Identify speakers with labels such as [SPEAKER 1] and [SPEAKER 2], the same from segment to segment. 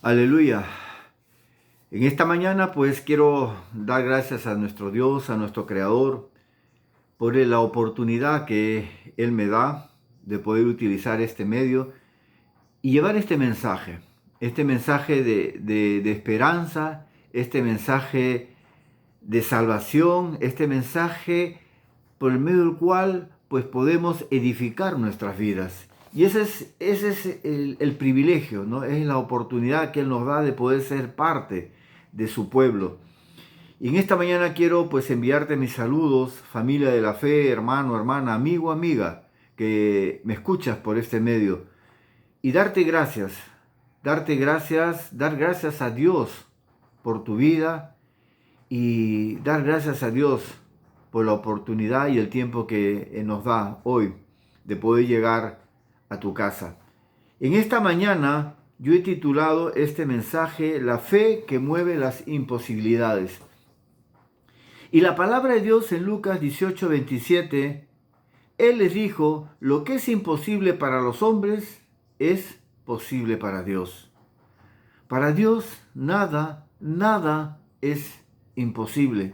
[SPEAKER 1] Aleluya. En esta mañana pues quiero dar gracias a nuestro Dios, a nuestro Creador, por la oportunidad que Él me da de poder utilizar este medio y llevar este mensaje de esperanza, este mensaje de salvación, este mensaje por el medio del cual pues podemos edificar nuestras vidas. Y ese es el privilegio, ¿no? Es la oportunidad que Él nos da de poder ser parte de su pueblo. Y en esta mañana quiero pues enviarte mis saludos, familia de la fe, hermano, hermana, amigo, amiga, que me escuchas por este medio. Y dar gracias a Dios por tu vida y dar gracias a Dios por la oportunidad y el tiempo que nos da hoy de poder llegar a tu casa. En esta mañana yo he titulado este mensaje La fe que mueve las imposibilidades. Y la palabra de Dios en Lucas 18:27, Él les dijo, lo que es imposible para los hombres es posible para Dios. Para Dios nada es imposible.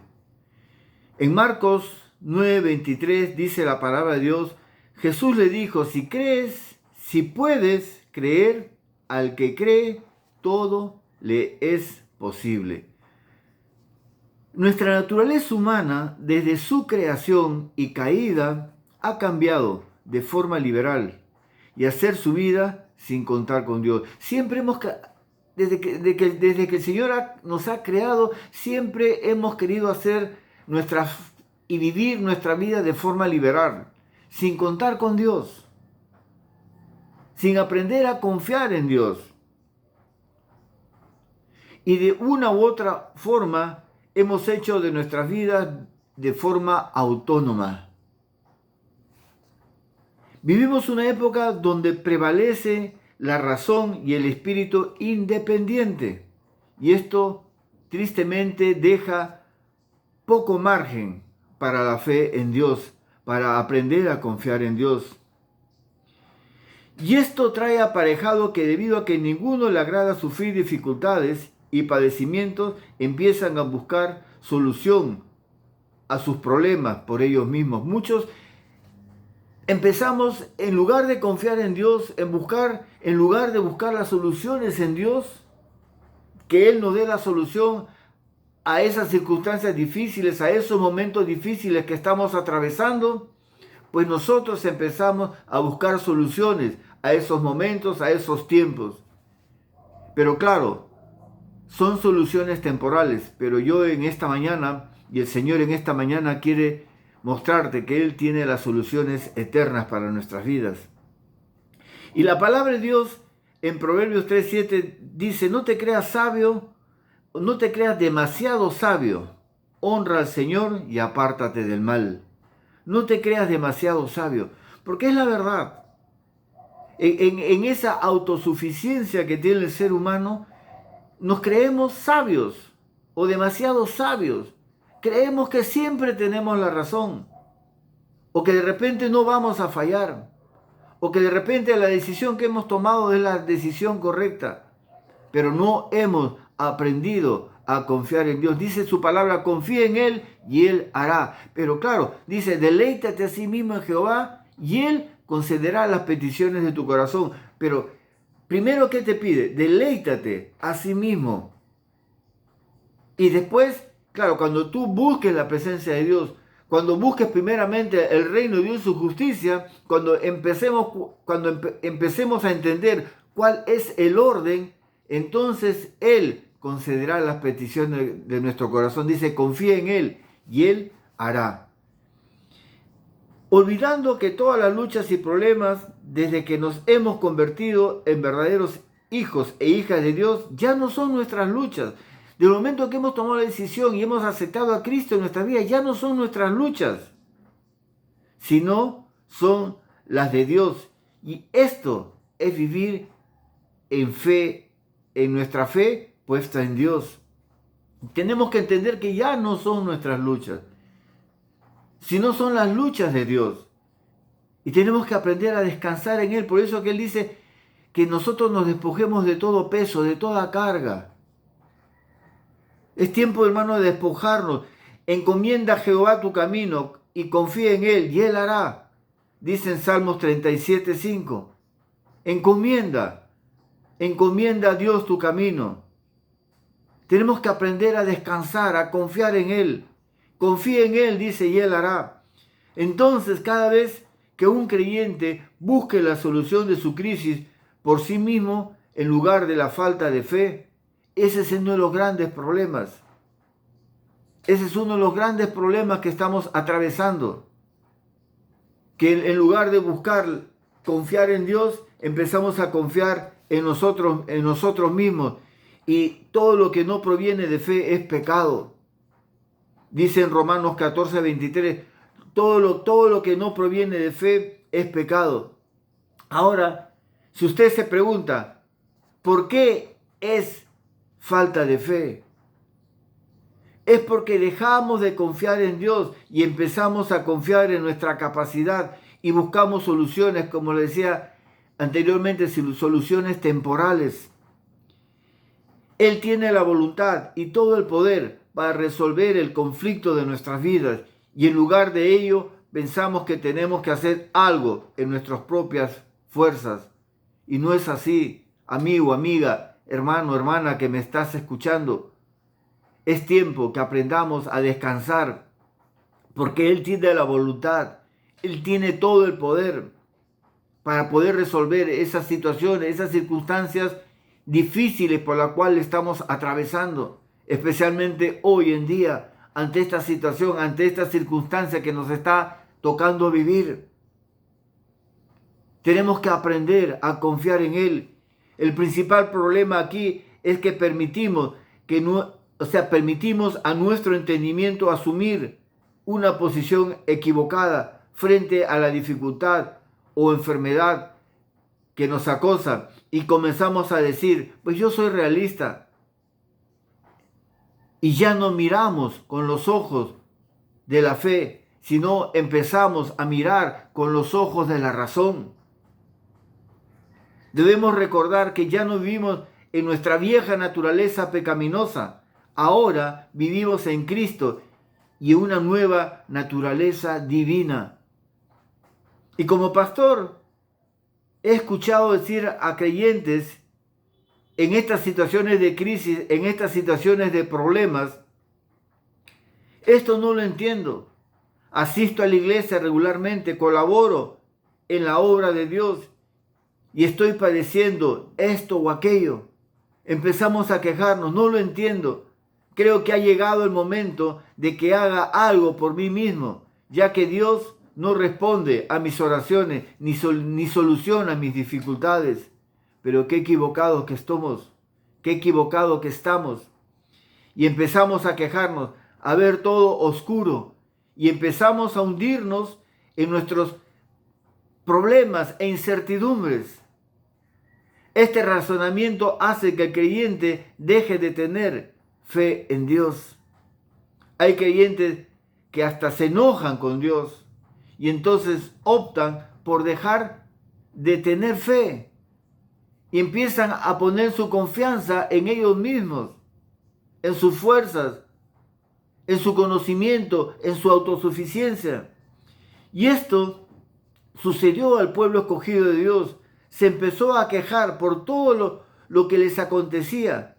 [SPEAKER 1] En Marcos 9:23 dice la palabra de Dios, Jesús le dijo, si puedes creer, al que cree, todo le es posible. Nuestra naturaleza humana, desde su creación y caída, ha cambiado de forma liberal y hacer su vida sin contar con Dios. Desde que el Señor nos ha creado, siempre hemos querido hacer y vivir nuestra vida de forma liberal, sin contar con Dios, sin aprender a confiar en Dios. Y de una u otra forma hemos hecho de nuestras vidas de forma autónoma. Vivimos una época donde prevalece la razón y el espíritu independiente. Y esto tristemente deja poco margen para la fe en Dios, para aprender a confiar en Dios. Y esto trae aparejado que debido a que ninguno le agrada sufrir dificultades y padecimientos, empiezan a buscar solución a sus problemas por ellos mismos. Muchos empezamos, en lugar de confiar en Dios, en lugar de buscar las soluciones en Dios, que Él nos dé la solución a esas circunstancias difíciles, a esos momentos difíciles que estamos atravesando, pues nosotros empezamos a buscar soluciones a esos momentos, a esos tiempos. Pero claro, son soluciones temporales, pero yo en esta mañana, y el Señor en esta mañana quiere mostrarte que Él tiene las soluciones eternas para nuestras vidas. Y la palabra de Dios en Proverbios 3:7 dice, no te creas sabio, no te creas demasiado sabio, honra al Señor y apártate del mal. No te creas demasiado sabio, porque es la verdad. En esa autosuficiencia que tiene el ser humano, nos creemos sabios o demasiado sabios. Creemos que siempre tenemos la razón, o que de repente no vamos a fallar, o que de repente la decisión que hemos tomado es la decisión correcta, pero no hemos aprendido a confiar en Dios. Dice su palabra, confía en Él y Él hará. Pero claro, dice, deleítate a sí mismo en Jehová y Él concederá las peticiones de tu corazón. Pero primero, ¿qué te pide? Deleítate a sí mismo. Y después, claro, cuando tú busques la presencia de Dios, cuando busques primeramente el reino de Dios y su justicia, cuando empecemos a entender cuál es el orden, entonces Él concederá las peticiones de nuestro corazón. Dice, confía en Él y Él hará. Olvidando que todas las luchas y problemas, desde que nos hemos convertido en verdaderos hijos e hijas de Dios, ya no son nuestras luchas. Del momento que hemos tomado la decisión y hemos aceptado a Cristo en nuestra vida, ya no son nuestras luchas, sino son las de Dios. Y esto es vivir en fe, en nuestra fe puesta en Dios. Tenemos que entender que ya no son nuestras luchas, sino son las luchas de Dios. Y tenemos que aprender a descansar en Él. Por eso que Él dice que nosotros nos despojemos de todo peso, de toda carga. Es tiempo, hermano, de despojarnos. Encomienda a Jehová tu camino y confía en Él y Él hará. Dice en Salmos 37:5. Encomienda a Dios tu camino. Tenemos que aprender a descansar, a confiar en Él. Confía en Él, dice, y Él hará. Entonces, cada vez que un creyente busque la solución de su crisis por sí mismo, en lugar de la falta de fe, ese es uno de los grandes problemas. Ese es uno de los grandes problemas que estamos atravesando. Que en lugar de buscar confiar en Dios, empezamos a confiar en nosotros mismos. Y todo lo que no proviene de fe es pecado. Dice en Romanos 14:23, todo lo que no proviene de fe es pecado. Ahora, si usted se pregunta, ¿por qué es falta de fe? Es porque dejamos de confiar en Dios y empezamos a confiar en nuestra capacidad y buscamos soluciones, como le decía anteriormente, soluciones temporales. Él tiene la voluntad y todo el poder para resolver el conflicto de nuestras vidas y en lugar de ello pensamos que tenemos que hacer algo en nuestras propias fuerzas. Y no es así, amigo, amiga, hermano, hermana que me estás escuchando. Es tiempo que aprendamos a descansar porque Él tiene la voluntad, Él tiene todo el poder para poder resolver esas situaciones, esas circunstancias difíciles por las cuales estamos atravesando, especialmente hoy en día, ante esta situación, ante esta circunstancia que nos está tocando vivir. Tenemos que aprender a confiar en Él. El principal problema aquí es que permitimos a nuestro entendimiento asumir una posición equivocada frente a la dificultad o enfermedad que nos acosa y comenzamos a decir, pues yo soy realista. Y ya no miramos con los ojos de la fe, sino empezamos a mirar con los ojos de la razón. Debemos recordar que ya no vivimos en nuestra vieja naturaleza pecaminosa. Ahora vivimos en Cristo y en una nueva naturaleza divina. Y como pastor, he escuchado decir a creyentes en estas situaciones de crisis, en estas situaciones de problemas, esto no lo entiendo. Asisto a la iglesia regularmente, colaboro en la obra de Dios y estoy padeciendo esto o aquello. Empezamos a quejarnos, no lo entiendo. Creo que ha llegado el momento de que haga algo por mí mismo, ya que Dios no responde a mis oraciones ni soluciona mis dificultades. Pero qué equivocados que estamos, qué equivocado que estamos. Y empezamos a quejarnos, a ver todo oscuro y empezamos a hundirnos en nuestros problemas e incertidumbres. Este razonamiento hace que el creyente deje de tener fe en Dios. Hay creyentes que hasta se enojan con Dios y entonces optan por dejar de tener fe y empiezan a poner su confianza en ellos mismos, en sus fuerzas, en su conocimiento, en su autosuficiencia. Y esto sucedió al pueblo escogido de Dios. Se empezó a quejar por todo lo que les acontecía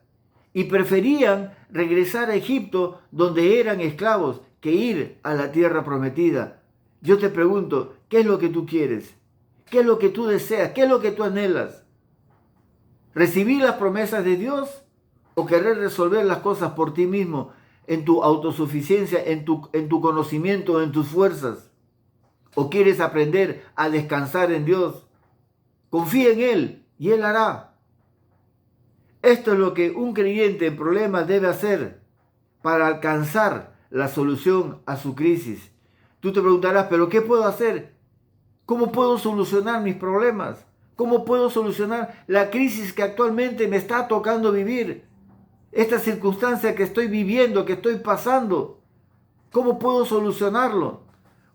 [SPEAKER 1] y preferían regresar a Egipto donde eran esclavos que ir a la tierra prometida. Yo te pregunto, ¿qué es lo que tú quieres? ¿Qué es lo que tú deseas? ¿Qué es lo que tú anhelas? ¿Recibir las promesas de Dios o querer resolver las cosas por ti mismo, en tu autosuficiencia, en tu conocimiento, en tus fuerzas? ¿O quieres aprender a descansar en Dios? Confía en Él y Él hará. Esto es lo que un creyente en problemas debe hacer para alcanzar la solución a su crisis. Tú te preguntarás, ¿pero qué puedo hacer? ¿Cómo puedo solucionar mis problemas? ¿Cómo puedo solucionar la crisis que actualmente me está tocando vivir? Esta circunstancia que estoy viviendo, que estoy pasando. ¿Cómo puedo solucionarlo?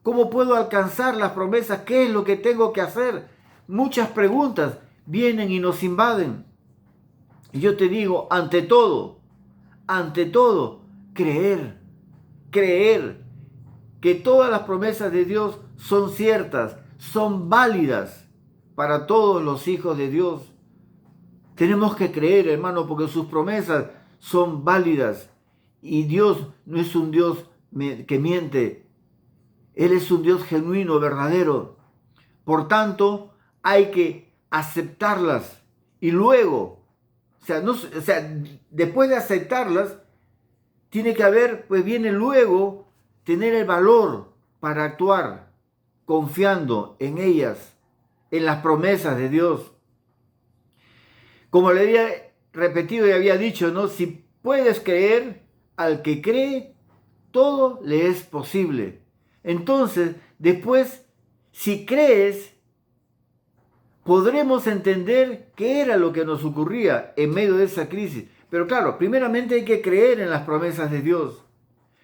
[SPEAKER 1] ¿Cómo puedo alcanzar las promesas? ¿Qué es lo que tengo que hacer? Muchas preguntas vienen y nos invaden. Y yo te digo, ante todo, creer que todas las promesas de Dios son ciertas, son válidas para todos los hijos de Dios. Tenemos que creer, hermano, porque sus promesas son válidas. Y Dios no es un Dios que miente. Él es un Dios genuino, verdadero. Por tanto, hay que aceptarlas. Y luego, después de aceptarlas, tiene que haber, pues viene luego, tener el valor para actuar, confiando en ellas, en las promesas de Dios. Como le había repetido y había dicho, ¿no? Si puedes creer, al que cree, todo le es posible. Entonces, después, si crees, podremos entender qué era lo que nos ocurría en medio de esa crisis. Pero claro, primeramente hay que creer en las promesas de Dios.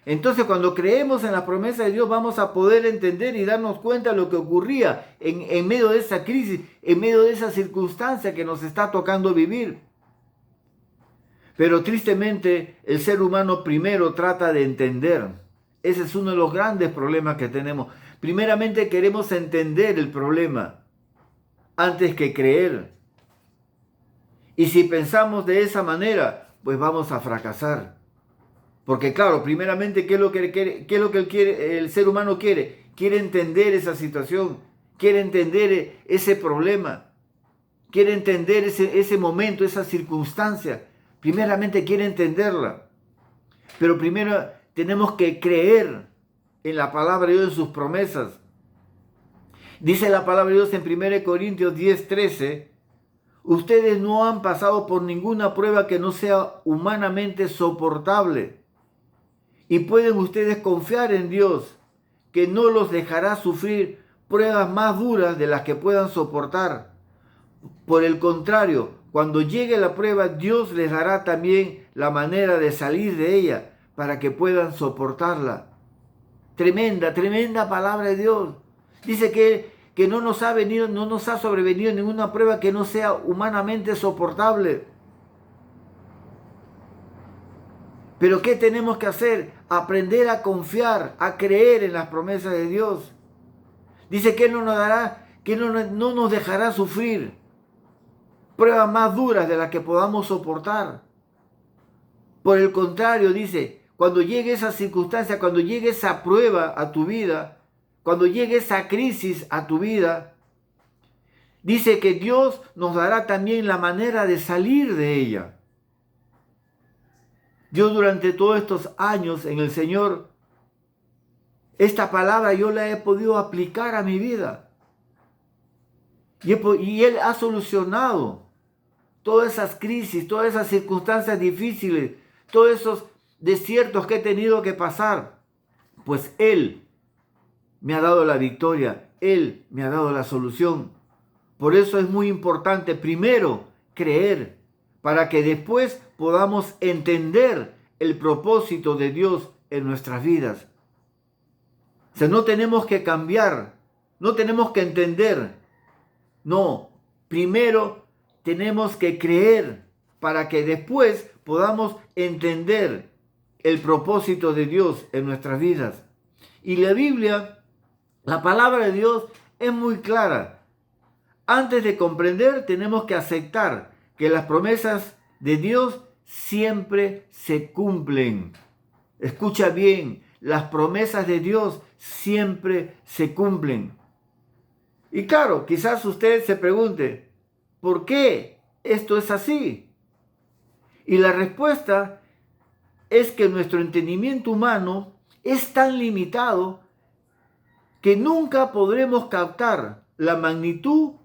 [SPEAKER 1] Entonces, cuando creemos en las promesas de Dios, vamos a poder entender y darnos cuenta de lo que ocurría en medio de esa crisis, en medio de esa circunstancia que nos está tocando vivir. Pero tristemente, el ser humano primero trata de entender. Ese es uno de los grandes problemas que tenemos. Primeramente queremos entender el problema antes que creer. Y si pensamos de esa manera, pues vamos a fracasar. Porque claro, primeramente, ¿qué es lo que el ser humano quiere? Quiere entender esa situación, quiere entender ese problema, quiere entender ese momento, esa circunstancia. Primeramente quiere entenderla. Pero primero tenemos que creer en la palabra de Dios, en sus promesas. Dice la palabra de Dios en 1 Corintios 10:13, ustedes no han pasado por ninguna prueba que no sea humanamente soportable. Y pueden ustedes confiar en Dios, que no los dejará sufrir pruebas más duras de las que puedan soportar. Por el contrario, cuando llegue la prueba, Dios les dará también la manera de salir de ella para que puedan soportarla. Tremenda palabra de Dios. Dice que no nos ha sobrevenido ninguna prueba que no sea humanamente soportable. Pero ¿qué tenemos que hacer? Aprender a confiar, a creer en las promesas de Dios. Dice que Él no nos dará, que no nos dejará sufrir pruebas más duras de las que podamos soportar. Por el contrario, dice, cuando llegue esa circunstancia, cuando llegue esa prueba a tu vida, cuando llegue esa crisis a tu vida, dice que Dios nos dará también la manera de salir de ella. Yo durante todos estos años en el Señor, esta palabra yo la he podido aplicar a mi vida. Y Él ha solucionado todas esas crisis, todas esas circunstancias difíciles, todos esos desiertos que he tenido que pasar. Pues Él me ha dado la victoria, Él me ha dado la solución. Por eso es muy importante primero creer, para que después podamos entender el propósito de Dios en nuestras vidas. O sea, no tenemos que cambiar, no tenemos que entender. No, primero tenemos que creer para que después podamos entender el propósito de Dios en nuestras vidas. Y la Biblia, la palabra de Dios es muy clara. Antes de comprender, tenemos que aceptar que las promesas de Dios siempre se cumplen. Escucha bien, las promesas de Dios siempre se cumplen. Y claro, quizás usted se pregunte, ¿por qué esto es así? Y la respuesta es que nuestro entendimiento humano es tan limitado que nunca podremos captar la magnitud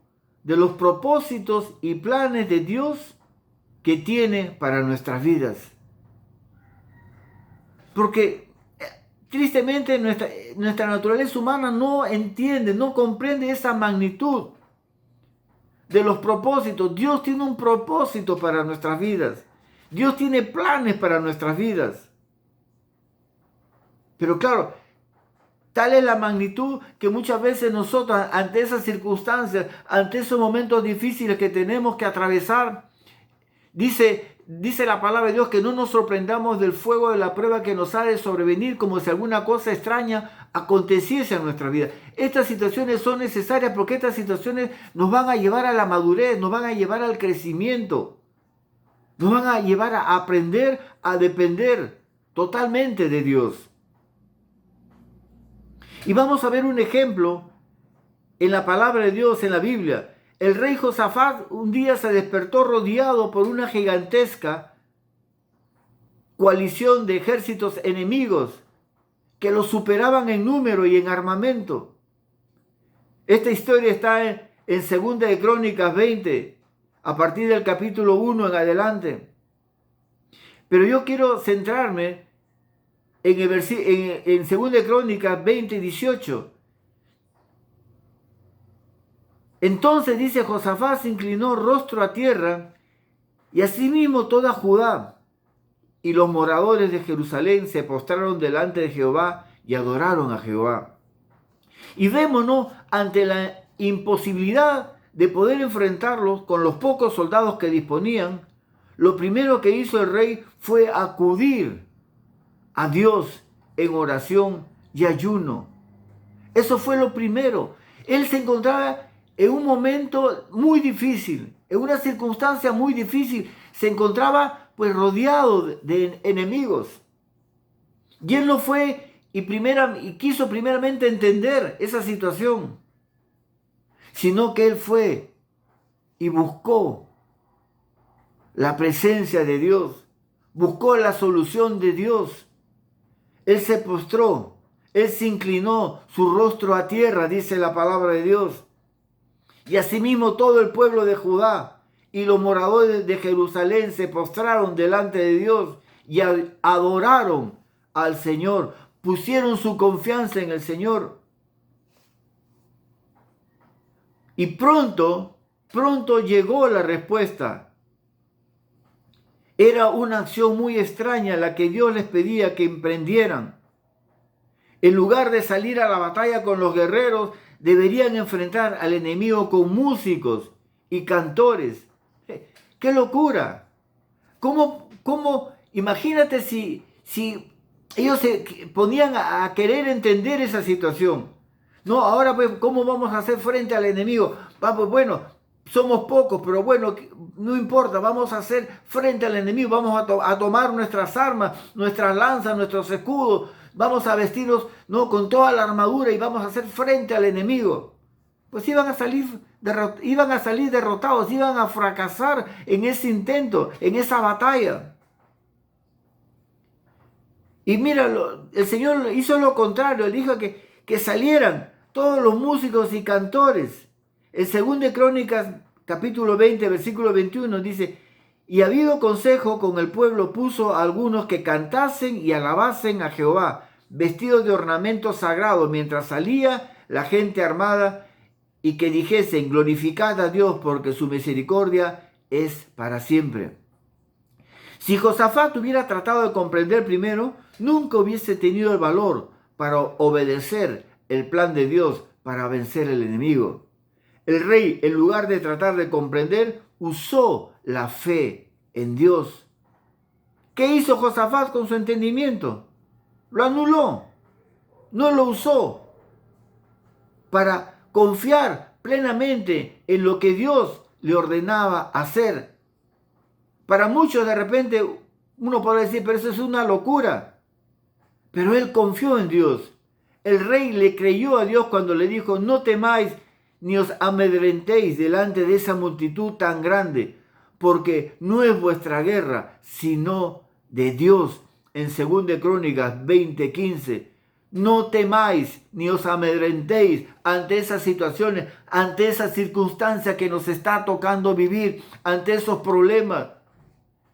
[SPEAKER 1] de los propósitos y planes de Dios que tiene para nuestras vidas. Porque tristemente nuestra naturaleza humana no entiende, no comprende esa magnitud de los propósitos. Dios tiene un propósito para nuestras vidas. Dios tiene planes para nuestras vidas. Pero claro, Tal es la magnitud que muchas veces nosotros, ante esas circunstancias, ante esos momentos difíciles que tenemos que atravesar, dice la palabra de Dios que no nos sorprendamos del fuego de la prueba que nos ha de sobrevenir como si alguna cosa extraña aconteciese en nuestra vida. Estas situaciones son necesarias porque estas situaciones nos van a llevar a la madurez, nos van a llevar al crecimiento, nos van a llevar a aprender a depender totalmente de Dios. Y vamos a ver un ejemplo en la palabra de Dios, en la Biblia. El rey Josafat un día se despertó rodeado por una gigantesca coalición de ejércitos enemigos que lo superaban en número y en armamento. Esta historia está en 2 de Crónicas 20, a partir del capítulo 1 en adelante. Pero yo quiero centrarme en 2 de Crónicas 20, 18. Entonces dice, Josafat se inclinó rostro a tierra, y asimismo toda Judá y los moradores de Jerusalén se postraron delante de Jehová y adoraron a Jehová. Y vémonos ante la imposibilidad de poder enfrentarlos con los pocos soldados que disponían. Lo primero que hizo el rey fue acudir a Dios en oración y ayuno. Eso fue lo primero. Él se encontraba en un momento muy difícil, en una circunstancia muy difícil. Se encontraba pues rodeado de enemigos. Y él no fue y quiso primeramente entender esa situación, sino que él fue y buscó la presencia de Dios, buscó la solución de Dios. Él se postró, él se inclinó su rostro a tierra, dice la palabra de Dios. Y asimismo todo el pueblo de Judá y los moradores de Jerusalén se postraron delante de Dios y adoraron al Señor, pusieron su confianza en el Señor. Y pronto llegó la respuesta. Era una acción muy extraña la que Dios les pedía que emprendieran. En lugar de salir a la batalla con los guerreros, deberían enfrentar al enemigo con músicos y cantores. ¡Qué locura! Imagínate si ellos se ponían a querer entender esa situación. No, ahora pues, ¿cómo vamos a hacer frente al enemigo? Vamos, bueno, somos pocos, pero bueno, no importa, vamos a hacer frente al enemigo, vamos a tomar nuestras armas, nuestras lanzas, nuestros escudos, vamos a vestirnos con toda la armadura y vamos a hacer frente al enemigo. Pues iban a salir derrotados, iban a fracasar en ese intento, en esa batalla. Y mira, el Señor hizo lo contrario, él dijo que salieran todos los músicos y cantores. En 2 de Crónicas, capítulo 20, versículo 21, dice, y habido consejo con el pueblo, puso a algunos que cantasen y alabasen a Jehová, vestidos de ornamentos sagrados, mientras salía la gente armada, y que dijesen, glorificad a Dios, porque su misericordia es para siempre. Si Josafat hubiera tratado de comprender primero, nunca hubiese tenido el valor para obedecer el plan de Dios para vencer al enemigo. El rey, en lugar de tratar de comprender, usó la fe en Dios. ¿Qué hizo Josafat con su entendimiento? Lo anuló, no lo usó para confiar plenamente en lo que Dios le ordenaba hacer. Para muchos de repente uno podrá decir, pero eso es una locura. Pero él confió en Dios. El rey le creyó a Dios cuando le dijo, no temáis ni os amedrentéis delante de esa multitud tan grande, porque no es vuestra guerra, sino de Dios. En 2 de Crónicas 20:15. No temáis ni os amedrentéis ante esas situaciones, ante esas circunstancias que nos está tocando vivir, ante esos problemas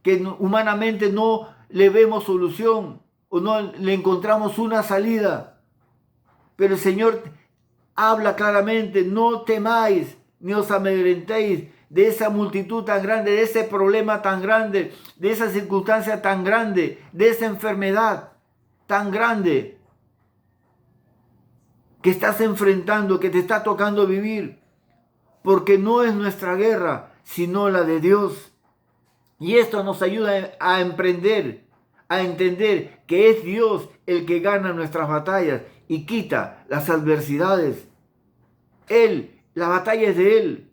[SPEAKER 1] que humanamente no le vemos solución o no le encontramos una salida. Pero el Señor habla claramente, no temáis ni os amedrentéis de esa multitud tan grande, de ese problema tan grande, de esa circunstancia tan grande, de esa enfermedad tan grande. que estás enfrentando, que te está tocando vivir, porque no es nuestra guerra, sino la de Dios. Y esto nos ayuda a emprender, a entender que es Dios el que gana nuestras batallas y quita las adversidades. La batalla es de Él,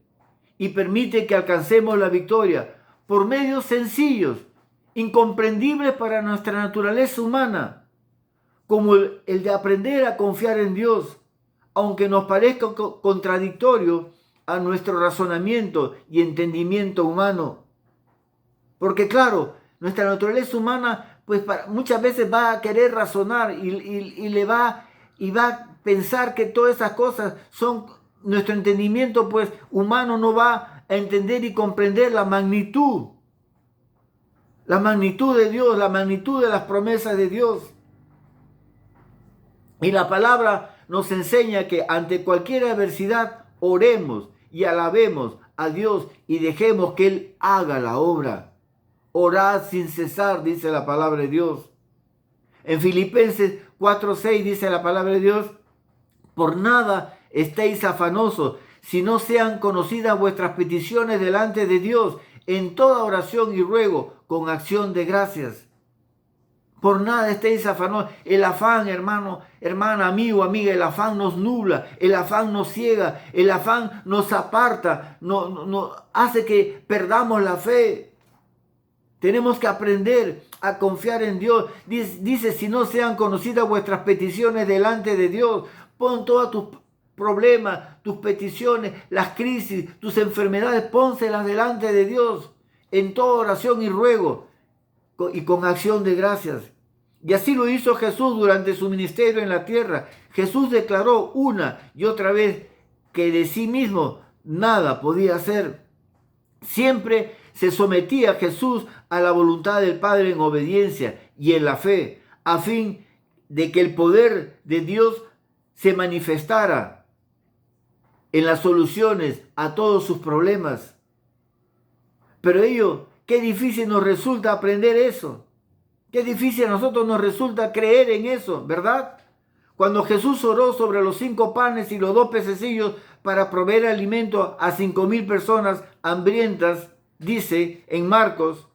[SPEAKER 1] y permite que alcancemos la victoria por medios sencillos, incomprendibles para nuestra naturaleza humana, como el de aprender a confiar en Dios, aunque nos parezca contradictorio a nuestro razonamiento y entendimiento humano. Porque claro, nuestra naturaleza humana pues muchas veces va a querer razonar y va a pensar que todas esas cosas son, nuestro entendimiento pues humano no va a entender y comprender la magnitud de Dios, la magnitud de las promesas de Dios. Y la palabra nos enseña que ante cualquier adversidad oremos y alabemos a Dios y dejemos que Él haga la obra. Orad sin cesar, dice la palabra de Dios. En Filipenses 4:6 dice la palabra de Dios: por nada estéis afanosos, si no sean conocidas vuestras peticiones delante de Dios, en toda oración y ruego, con acción de gracias. Por nada estéis afanosos. El afán, hermano, hermana, amigo, amiga, el afán nos nubla, el afán nos ciega, el afán nos aparta, hace que perdamos la fe. Tenemos que aprender a confiar en Dios. Dice, si no sean conocidas vuestras peticiones delante de Dios, pon todos tus problemas, tus peticiones, las crisis, tus enfermedades, pónselas delante de Dios en toda oración y ruego y con acción de gracias. Y así lo hizo Jesús durante su ministerio en la tierra. Jesús declaró una y otra vez que de sí mismo nada podía hacer. Siempre se sometía Jesús a la voluntad del Padre en obediencia y en la fe, a fin de que el poder de Dios se manifestara en las soluciones a todos sus problemas. Pero qué difícil nos resulta aprender eso. Qué difícil a nosotros nos resulta creer en eso, ¿verdad? Cuando Jesús oró sobre los 5 panes y los 2 pececillos para proveer alimento a 5,000 personas hambrientas, dice en Marcos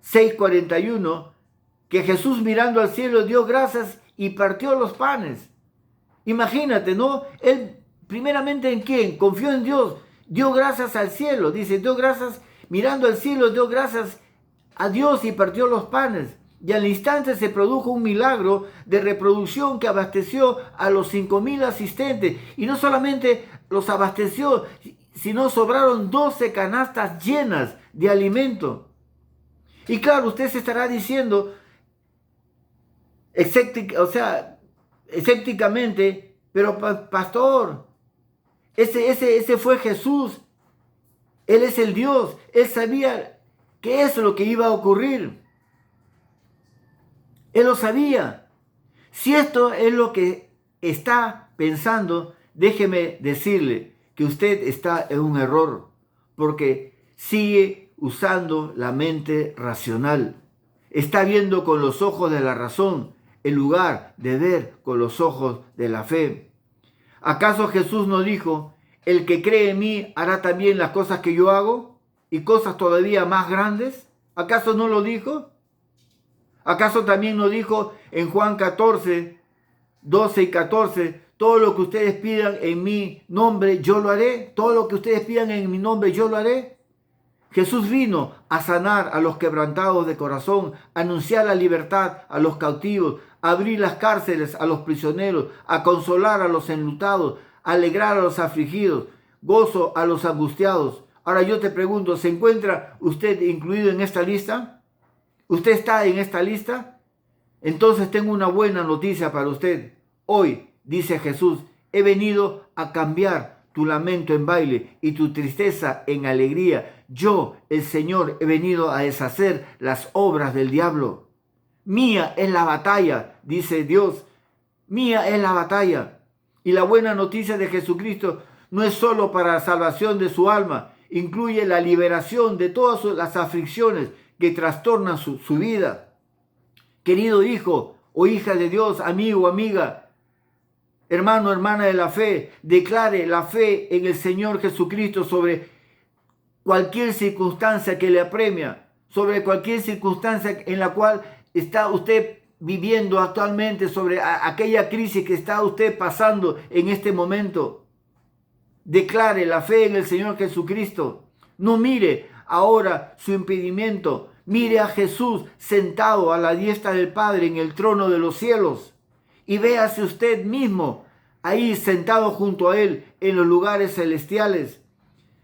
[SPEAKER 1] 6:41 que Jesús, mirando al cielo, dio gracias y partió los panes. Imagínate, ¿no? Él primeramente, ¿en quién? Confió en Dios, dio gracias al cielo, dice, dio gracias, mirando al cielo, dio gracias a Dios y partió los panes. Y al instante se produjo un milagro de reproducción que abasteció a los 5,000 asistentes. Y no solamente los abasteció, sino sobraron 12 canastas llenas de alimento. Y claro, usted se estará diciendo, escépticamente, pero pastor, ese fue Jesús. Él es el Dios. Él sabía que eso es lo que iba a ocurrir. Él lo sabía. Si esto es lo que está pensando, déjeme decirle que usted está en un error, porque sigue usando la mente racional. Está viendo con los ojos de la razón en lugar de ver con los ojos de la fe. ¿Acaso Jesús no dijo, el que cree en mí hará también las cosas que yo hago y cosas todavía más grandes? ¿Acaso no lo dijo? ¿Acaso también no dijo en Juan 14:12 y 14, todo lo que ustedes pidan en mi nombre, yo lo haré? Todo lo que ustedes pidan en mi nombre, yo lo haré. Jesús vino a sanar a los quebrantados de corazón, a anunciar la libertad a los cautivos, a abrir las cárceles a los prisioneros, a consolar a los enlutados, a alegrar a los afligidos, gozo a los angustiados. Ahora yo te pregunto, ¿se encuentra usted incluido en esta lista? ¿Usted está en esta lista? Entonces tengo una buena noticia para usted. Hoy, dice Jesús, he venido a cambiar tu lamento en baile y tu tristeza en alegría. Yo, el Señor, he venido a deshacer las obras del diablo. Mía es la batalla, dice Dios. Mía es la batalla. Y la buena noticia de Jesucristo no es solo para la salvación de su alma, incluye la liberación de todas las aflicciones que trastornan su vida. Querido hijo o hija de Dios, amigo o amiga, hermano, hermana de la fe, declare la fe en el Señor Jesucristo sobre cualquier circunstancia que le apremia, sobre cualquier circunstancia en la cual está usted viviendo actualmente, sobre aquella crisis que está usted pasando en este momento. Declare la fe en el Señor Jesucristo. No mire ahora su impedimento. Mire a Jesús sentado a la diestra del Padre en el trono de los cielos. Y véase usted mismo ahí sentado junto a Él en los lugares celestiales.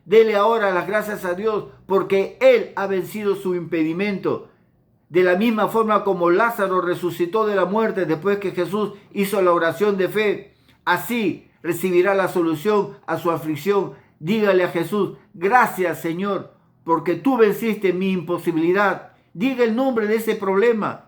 [SPEAKER 1] Dele ahora las gracias a Dios porque Él ha vencido su impedimento. De la misma forma como Lázaro resucitó de la muerte después que Jesús hizo la oración de fe, así recibirá la solución a su aflicción. Dígale a Jesús: gracias, Señor, porque tú venciste mi imposibilidad. Diga el nombre de ese problema.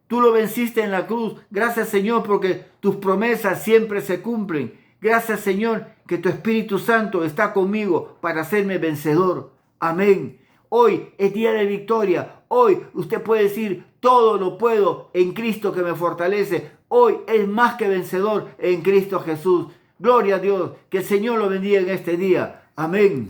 [SPEAKER 1] Tú lo venciste en la cruz. Gracias, Señor, porque tus promesas siempre se cumplen. Gracias, Señor, que tu Espíritu Santo está conmigo para hacerme vencedor. Amén. Hoy es día de victoria. Hoy usted puede decir: todo lo puedo en Cristo que me fortalece. Hoy es más que vencedor en Cristo Jesús. Gloria a Dios. Que el Señor lo bendiga en este día. Amén.